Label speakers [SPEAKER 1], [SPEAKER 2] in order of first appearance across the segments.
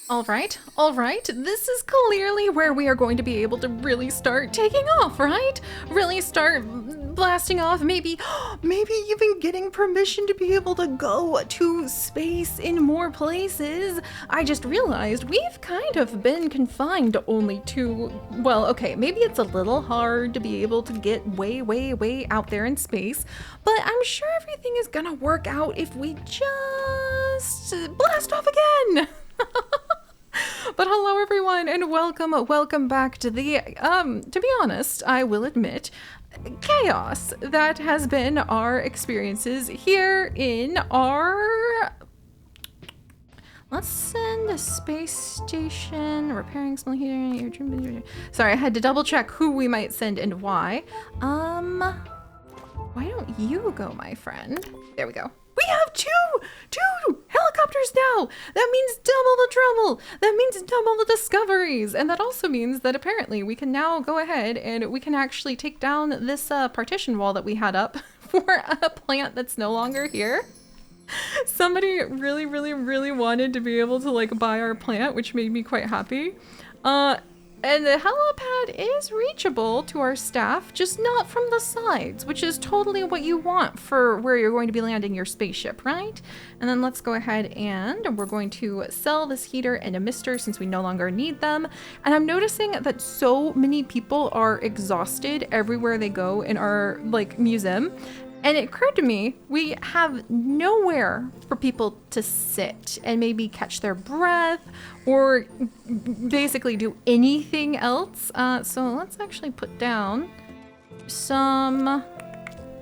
[SPEAKER 1] All right. This is clearly where we are going to be able to really start taking off, right? Really start blasting off, maybe even getting permission to be able to go to space in more places. I just realized we've kind of been confined only to, well, okay, maybe it's a little hard to be able to get way out there in space, but I'm sure everything is gonna work out if we just blast off again. But hello everyone and welcome back to the, to be honest, I will admit, chaos that has been our experiences here in our, let's send a space station, repairing small heating, sorry, I had to double check who we might send and why. Why don't you go, my friend? There we go. We have two helicopters now. That means double the trouble. That means double the discoveries. And that also means that apparently we can now go ahead and we can actually take down this partition wall that we had up for a plant that's no longer here. Somebody really wanted to be able to like buy our plant, which made me quite happy. And the helipad is reachable to our staff, just not from the sides, which is totally what you want for where you're going to be landing your spaceship, right? And then let's go ahead and we're going to sell this heater and a mister since we no longer need them. And I'm noticing that so many people are exhausted everywhere they go in our like museum. And it occurred to me, we have nowhere for people to sit and maybe catch their breath or basically do anything else. So let's actually put down some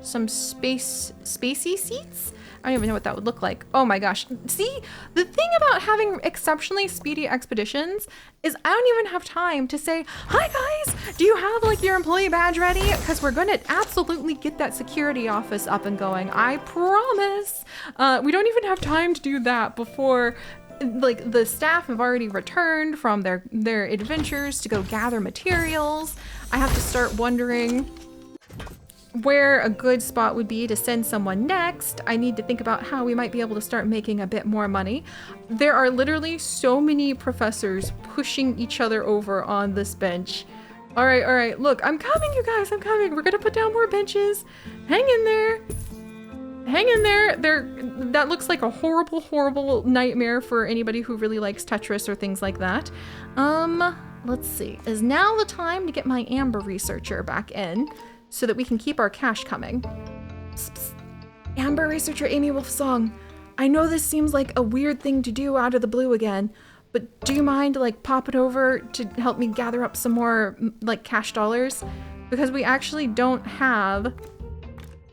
[SPEAKER 1] spacey seats. I don't even know what that would look like. Oh my gosh. See, the thing about having exceptionally speedy expeditions is I don't even have time to say, hi guys, do you have like your employee badge ready? Because we're going to absolutely get that security office up and going. I promise. We don't even have time to do that before like the staff have already returned from their adventures to go gather materials. I have to start wondering where a good spot would be to send someone next. I need to think about how we might be able to start making a bit more money. There are literally so many professors pushing each other over on this bench. All right, look, I'm coming, you guys, I'm coming. We're gonna put down more benches. Hang in there. Hang in there. That looks like a horrible nightmare for anybody who really likes Tetris or things like that. Let's see. Is now the time to get my Amber researcher back in so that we can keep our cash coming. Psst, psst. Amber researcher Amy Wolfsong, I know this seems like a weird thing to do out of the blue again, but do you mind like popping over to help me gather up some more like cash dollars? Because we actually don't have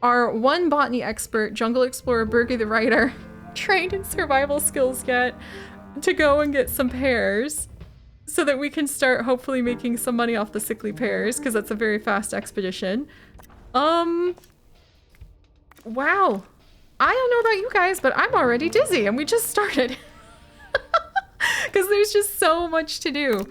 [SPEAKER 1] our one botany expert, jungle explorer Bergie the writer, trained in survival skills yet to go and get some pears, so that we can start hopefully making some money off the sickly pears, because that's a very fast expedition. Wow. I don't know about you guys, but I'm already dizzy and we just started. Because there's just so much to do.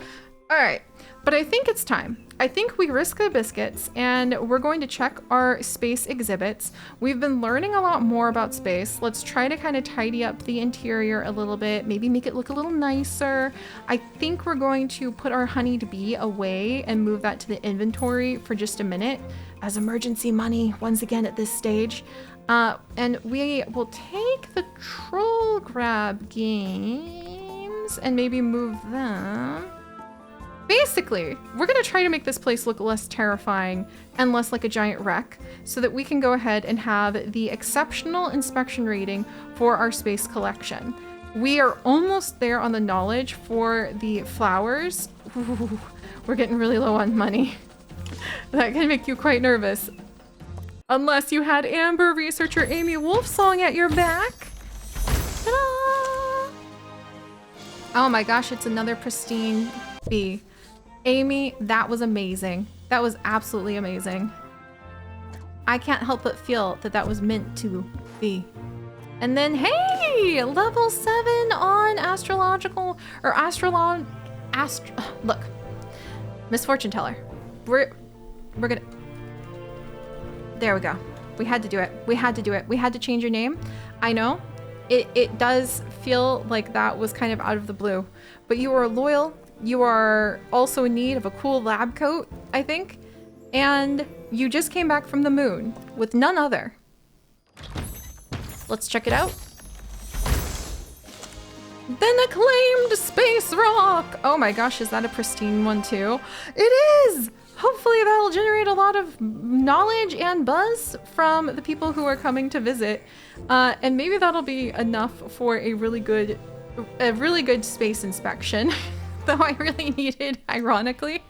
[SPEAKER 1] All right, but I think it's time. I think we risk the biscuits and we're going to check our space exhibits. We've been learning a lot more about space. Let's try to kind of tidy up the interior a little bit, maybe make it look a little nicer. I think we're going to put our honeyed bee away and move that to the inventory for just a minute as emergency money once again at this stage. And we will take the troll grab games and maybe move them. Basically, we're gonna try to make this place look less terrifying and less like a giant wreck so that we can go ahead and have the exceptional inspection rating for our space collection. We are almost there on the knowledge for the flowers. Ooh, we're getting really low on money. That can make you quite nervous. Unless you had Amber researcher Amy Wolfsong at your back. Ta-da! Oh my gosh, it's another pristine bee. Amy, that was amazing. That was absolutely amazing. I can't help but feel that that was meant to be. And then, hey, level 7 on astrological, or look, Miss Fortune Teller. We're gonna, there we go. We had to do it. We had to do it. We had to change your name. I know. it does feel like that was kind of out of the blue. But you are loyal. You are also in need of a cool lab coat, I think. And you just came back from the moon with none other. Let's check it out. Then acclaimed space rock. Oh my gosh, is that a pristine one too? It is! Hopefully that'll generate a lot of knowledge and buzz from the people who are coming to visit. And maybe that'll be enough for a really good space inspection. Though I really needed, ironically,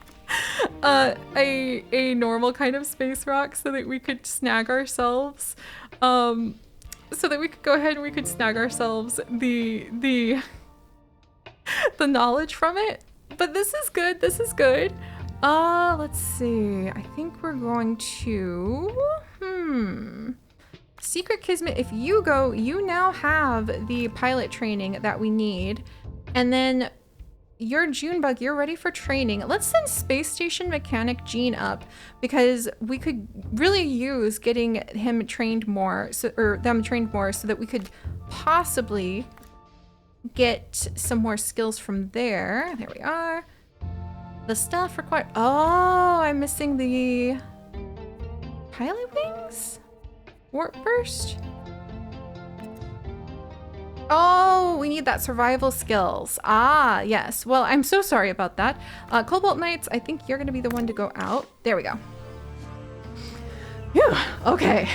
[SPEAKER 1] a normal kind of space rock so that we could snag ourselves so that we could go ahead and we could snag ourselves the knowledge from it. But this is good. This is good. Let's see. I think we're going to Secret Kismet. If you go, you now have the pilot training that we need. And then your Junebug, you're ready for training. Let's send Space Station Mechanic Gene up because we could really use getting him trained more, or them trained more, so that we could possibly get some more skills from there. There we are. The stuff required. Oh, I'm missing the pilot wings? Warp burst? Oh, we need that survival skills. Ah, yes. Well, I'm so sorry about that. Cobalt Knights, I think you're going to be the one to go out. There we go. Phew, okay.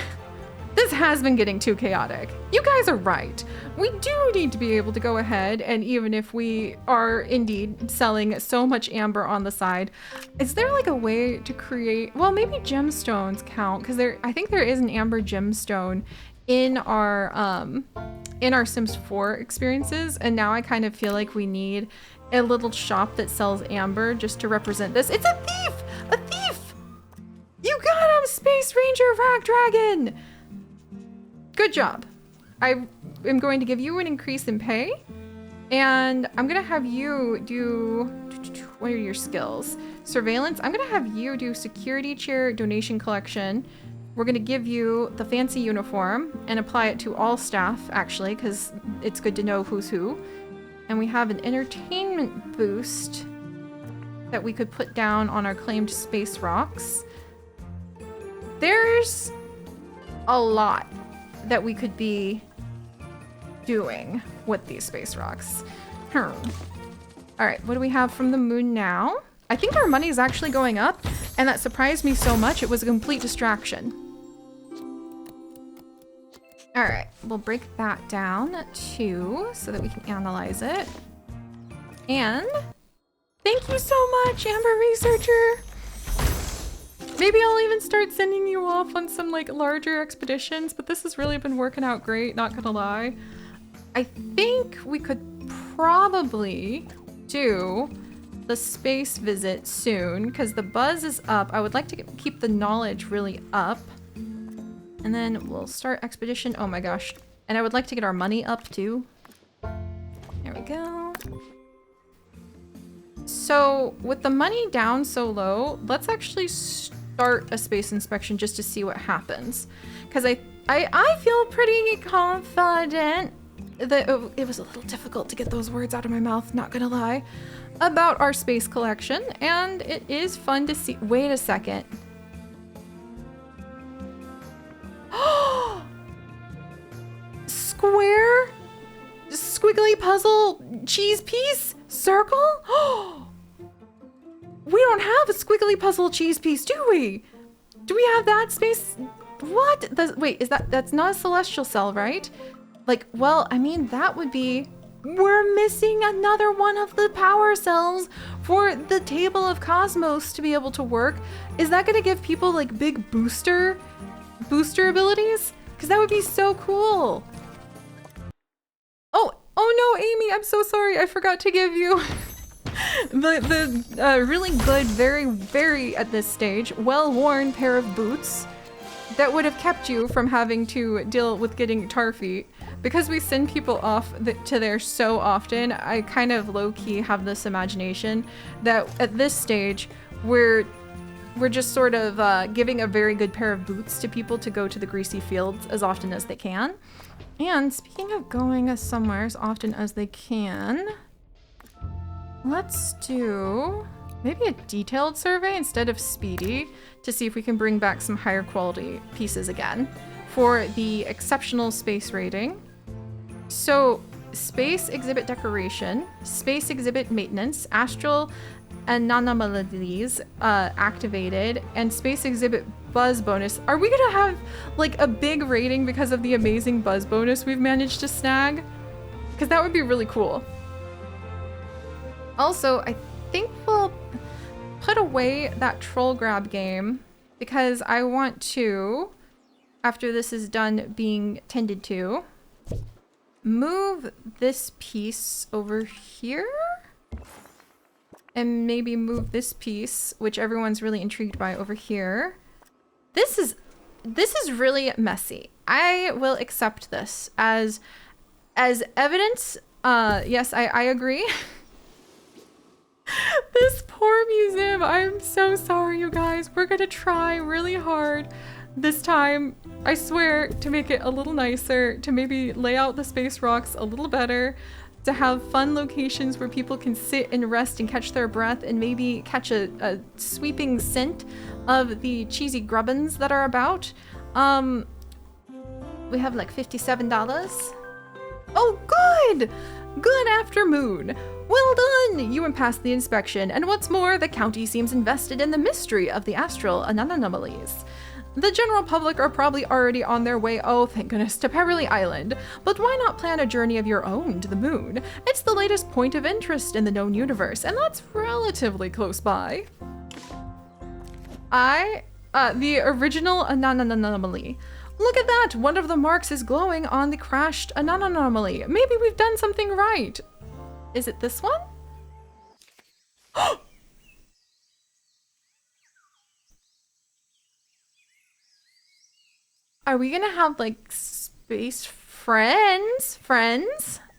[SPEAKER 1] This has been getting too chaotic. You guys are right. We do need to be able to go ahead, and even if we are indeed selling so much amber on the side, is there like a way to create, well, maybe gemstones count, because I think there is an amber gemstone in our Sims 4 experiences, and now I kind of feel like we need a little shop that sells amber just to represent this. It's a thief! A thief! You got him, Space Ranger Rock Dragon! Good job. I am going to give you an increase in pay, and I'm gonna have you do, what are your skills? Surveillance, I'm gonna have you do security chair donation collection. We're gonna give you the fancy uniform and apply it to all staff, actually, because it's good to know who's who. And we have an entertainment boost that we could put down on our claimed space rocks. There's a lot that we could be doing with these space rocks. All right, what do we have from the moon now? I think our money is actually going up, and that surprised me so much it was a complete distraction. All right, we'll break that down too so that we can analyze it. And thank you so much, Amber Researcher. Maybe I'll even start sending you off on some like larger expeditions, but this has really been working out great, not gonna lie. I think we could probably do the space visit soon because the buzz is up. I would like to keep the knowledge really up. And then we'll start expedition. Oh my gosh. And I would like to get our money up too. There we go. So with the money down so low, let's actually start a space inspection just to see what happens. Because I feel pretty confident that it was a little difficult to get those words out of my mouth, not gonna lie, about our space collection. And it is fun to see. Wait a second. Square, squiggly puzzle, cheese piece, circle. We don't have a squiggly puzzle cheese piece, do we? Do we have that space? What? Wait, that's not a celestial cell, right? Like, well, I mean, that would be, we're missing another one of the power cells for the table of cosmos to be able to work. Is that gonna give people like big booster abilities? Because that would be so cool. Oh no, Amy, I'm so sorry. I forgot to give you the really good, very at this stage, well-worn pair of boots that would have kept you from having to deal with getting tar feet. Because we send people off to there so often, I kind of low-key have this imagination that at this stage, we're we're just sort of giving a very good pair of boots to people to go to the greasy fields as often as they can. And speaking of going somewhere as often as they can, let's do maybe a detailed survey instead of speedy to see if we can bring back some higher quality pieces again for the exceptional space rating. So space exhibit decoration, space exhibit maintenance, astral anomalies activated, and space exhibit buzz bonus. Are we gonna have like a big rating because of the amazing buzz bonus we've managed to snag? Because that would be really cool. Also, I think we'll put away that troll grab game because I want to, after this is done being tended to, move this piece over here and maybe move this piece, which everyone's really intrigued by, over here. This is really messy. I will accept this as evidence. Yes, I agree. This poor museum. I'm so sorry, you guys. We're gonna try really hard this time, I swear, to make it a little nicer, to maybe lay out the space rocks a little better, to have fun locations where people can sit and rest and catch their breath and maybe catch a sweeping scent of the cheesy grubbins that are about. We have like $57. Oh, good! Good afternoon. Well done! You passed the inspection, and what's more, the county seems invested in the mystery of the astral anomalies. The general public are probably already on their way, oh thank goodness, to Peverly Island. But why not plan a journey of your own to the moon? It's the latest point of interest in the known universe, and that's relatively close by. The original anomaly. Look at that! One of the marks is glowing on the crashed anomaly. Maybe we've done something right. Is it this one? Are we gonna have like space friends?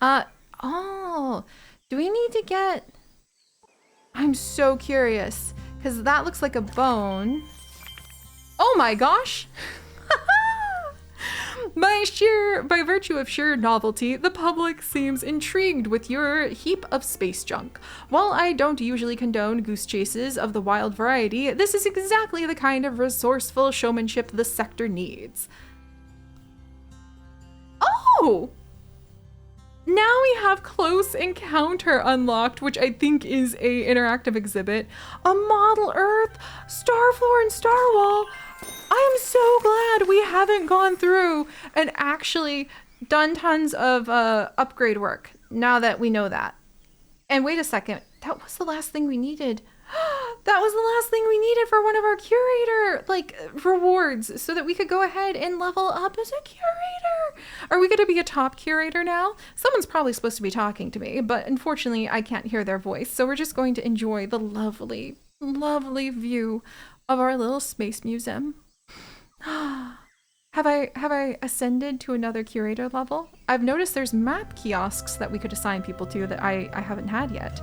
[SPEAKER 1] Oh, do we need to get, I'm so curious because that looks like a bone. Oh my gosh. By virtue of sheer novelty, the public seems intrigued with your heap of space junk. While I don't usually condone goose chases of the wild variety, this is exactly the kind of resourceful showmanship the sector needs. Oh! Now we have Close Encounter unlocked, which I think is a interactive exhibit. A model Earth, star floor, and star wall. I am so glad we haven't gone through and actually done tons of upgrade work now that we know that. And wait a second, that was the last thing we needed. That was the last thing we needed for one of our curator rewards so that we could go ahead and level up as a curator. Are we going to be a top curator now? Someone's probably supposed to be talking to me, but unfortunately I can't hear their voice. So we're just going to enjoy the lovely, lovely view of our little space museum. Have I ascended to another curator level? I've noticed there's map kiosks that we could assign people to that I haven't had yet.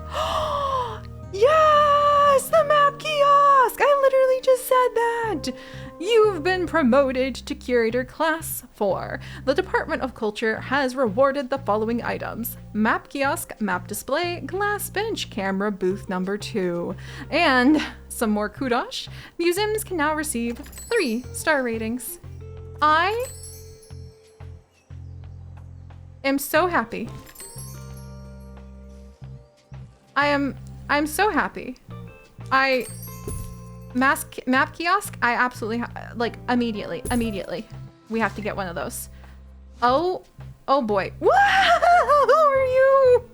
[SPEAKER 1] Yes, the map kiosk! I literally just said that! You've been promoted to Curator Class 4. The Department of Culture has rewarded the following items: map kiosk, map display, glass bench, camera booth number 2. And some more kudos. Museums can now receive 3-star ratings. I am so happy. I'm so happy. Map kiosk, I absolutely, immediately. We have to get one of those. Oh boy. Whoa, who are you?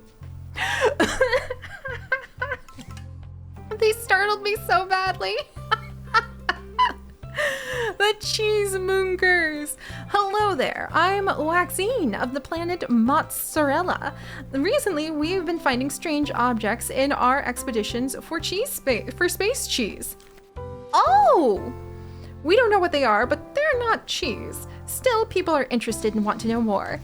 [SPEAKER 1] They startled me so badly. The cheese moonkers. Hello there, I'm Waxine of the planet Mozzarella. Recently, we've been finding strange objects in our expeditions for space cheese. Oh! We don't know what they are, but they're not cheese. Still, people are interested and want to know more.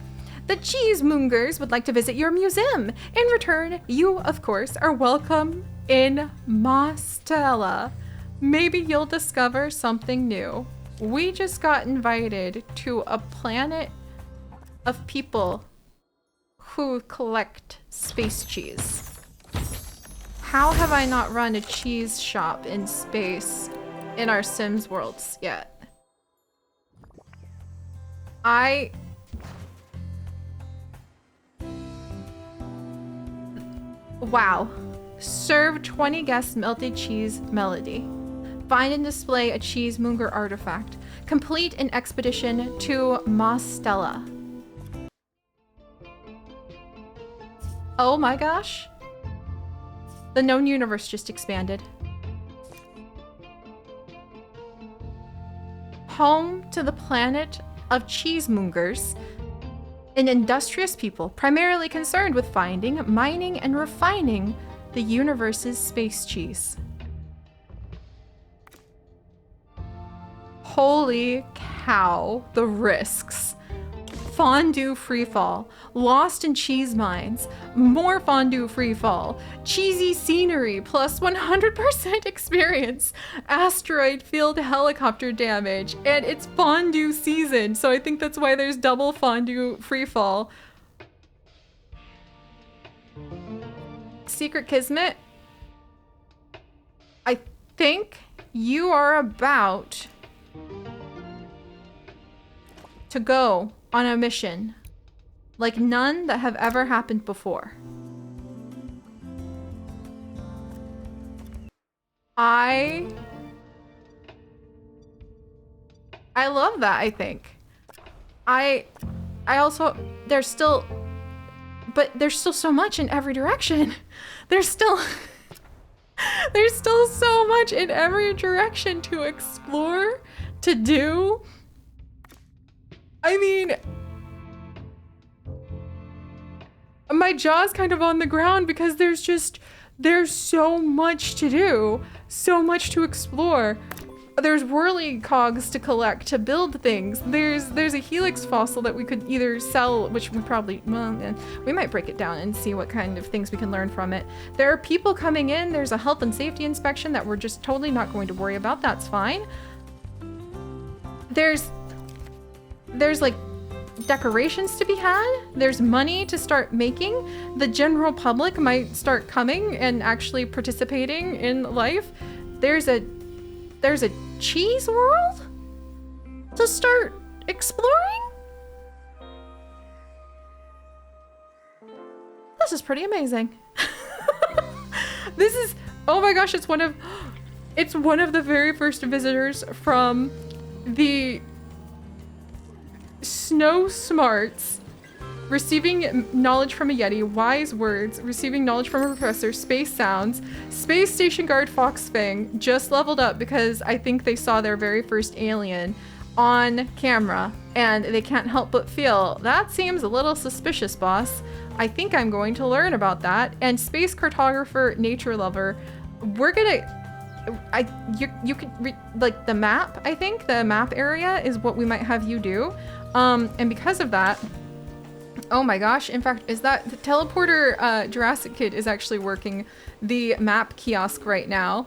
[SPEAKER 1] The cheese moongers would like to visit your museum. In return, you, of course, are welcome in Mozzarella. Maybe you'll discover something new. We just got invited to a planet of people who collect space cheese. How have I not run a cheese shop in space in our Sims worlds yet? Wow. Serve 20 guests melted cheese melody. Find and display a cheesemonger artifact. Complete an expedition to Mostella. Oh my gosh. The known universe just expanded. Home to the planet of cheesemongers, an industrious people primarily concerned with finding, mining, and refining the universe's space cheese. Holy cow, the risks. Fondue freefall, lost in cheese mines, more fondue freefall, cheesy scenery plus 100% experience, asteroid field helicopter damage, and it's fondue season, so I think that's why there's double fondue freefall. Secret Kismet, I think you are about to go on a mission like none that have ever happened before. I love that, I think. I also, there's still so much in every direction. There's still so much in every direction to explore, to do. I mean, my jaw's kind of on the ground because there's so much to do, so much to explore. There's whirly cogs to collect to build things. There's a helix fossil that we could either sell, which we probably, well, we might break it down and see what kind of things we can learn from it. There are people coming in. There's a health and safety inspection that we're just totally not going to worry about. That's fine. There's like decorations to be had. There's money to start making. The general public might start coming and actually participating in life. There's a cheese world to start exploring. This is pretty amazing. This is, oh my gosh, it's one of the very first visitors from the Snow Smarts, receiving knowledge from a Yeti, wise words, receiving knowledge from a professor, space sounds, space station guard Fox Fang just leveled up because I think they saw their very first alien on camera and they can't help but feel that seems a little suspicious, boss. I think I'm going to learn about that. And space cartographer, nature lover, we're gonna, you could like the map. I think the map area is what we might have you do. And because of that, oh my gosh, in fact, is that the teleporter Jurassic Kid is actually working the map kiosk right now.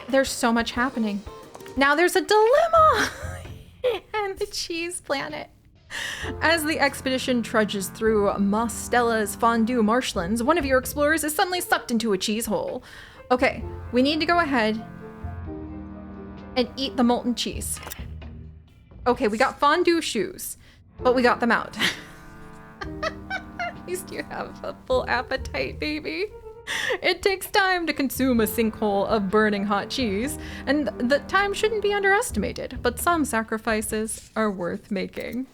[SPEAKER 1] There's so much happening. Now there's a dilemma and the cheese planet. As the expedition trudges through Mostella's fondue marshlands, one of your explorers is suddenly sucked into a cheese hole. Okay, we need to go ahead and eat the molten cheese. Okay, we got fondue shoes, but we got them out. At least you have a full appetite, baby. It takes time to consume a sinkhole of burning hot cheese, and the time shouldn't be underestimated, but some sacrifices are worth making.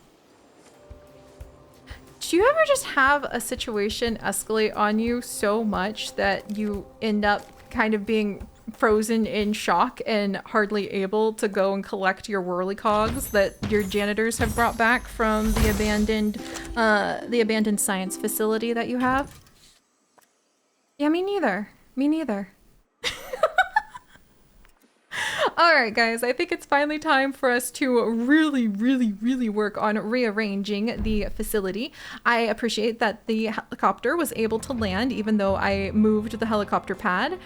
[SPEAKER 1] Do you ever just have a situation escalate on you so much that you end up kind of being frozen in shock and hardly able to go and collect your whirly cogs that your janitors have brought back from the abandoned science facility that you have? Yeah, me neither. Me neither. All right, guys, I think it's finally time for us to really work on rearranging the facility. I appreciate that the helicopter was able to land even though I moved the helicopter pad.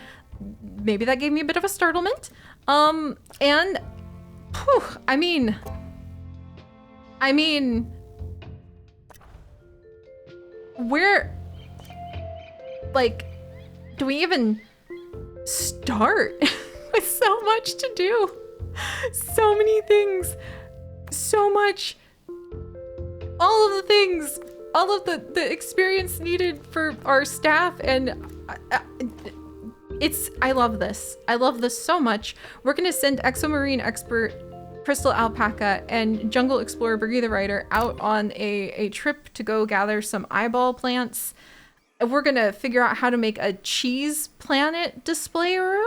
[SPEAKER 1] Maybe that gave me a bit of a startlement. And whew, I mean, where, like, do we even start? With so much to do, so many things, so much, all of the things, all of the experience needed for our staff, and I love this. I love this so much. We're gonna send Exomarine Expert Crystal Alpaca and Jungle Explorer Boogie the Rider out on a trip to go gather some eyeball plants. We're gonna figure out how to make a cheese planet display room.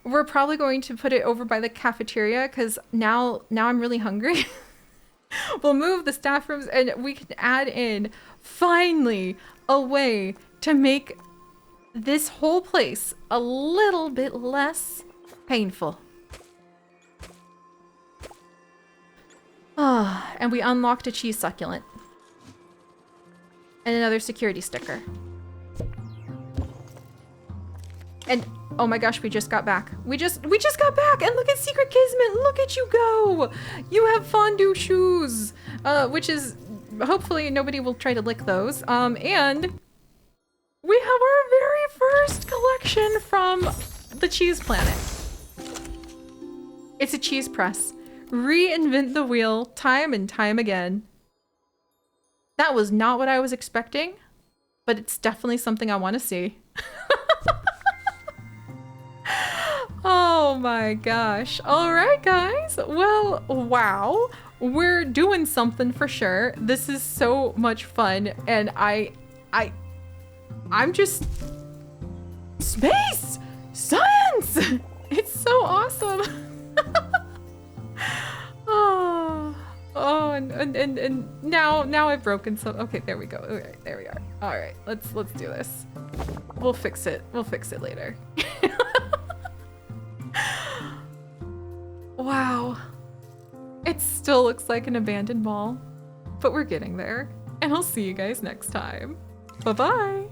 [SPEAKER 1] We're probably going to put it over by the cafeteria because now I'm really hungry. We'll move the staff rooms and we can add in, finally, a way to make this whole place a little bit less painful. Ah, and we unlocked a cheese succulent. And another security sticker. And oh my gosh, we just got back. We just got back, and look at Secret Kismet. Look at you go. You have fondue shoes, which is hopefully nobody will try to lick those. And we have our very first collection from the Cheese Planet. It's a cheese press. Reinvent the wheel time and time again. That was not what I was expecting, but it's definitely something I want to see. Oh my gosh. All right, guys. Well, wow. We're doing something for sure. This is so much fun. And I'm just space science. It's so awesome. Oh, and now I've broken some. Okay, there we go. Okay, there we are. All right, let's do this. We'll fix it. We'll fix it later. Wow. It still looks like an abandoned mall, but we're getting there. And I'll see you guys next time. Bye-bye.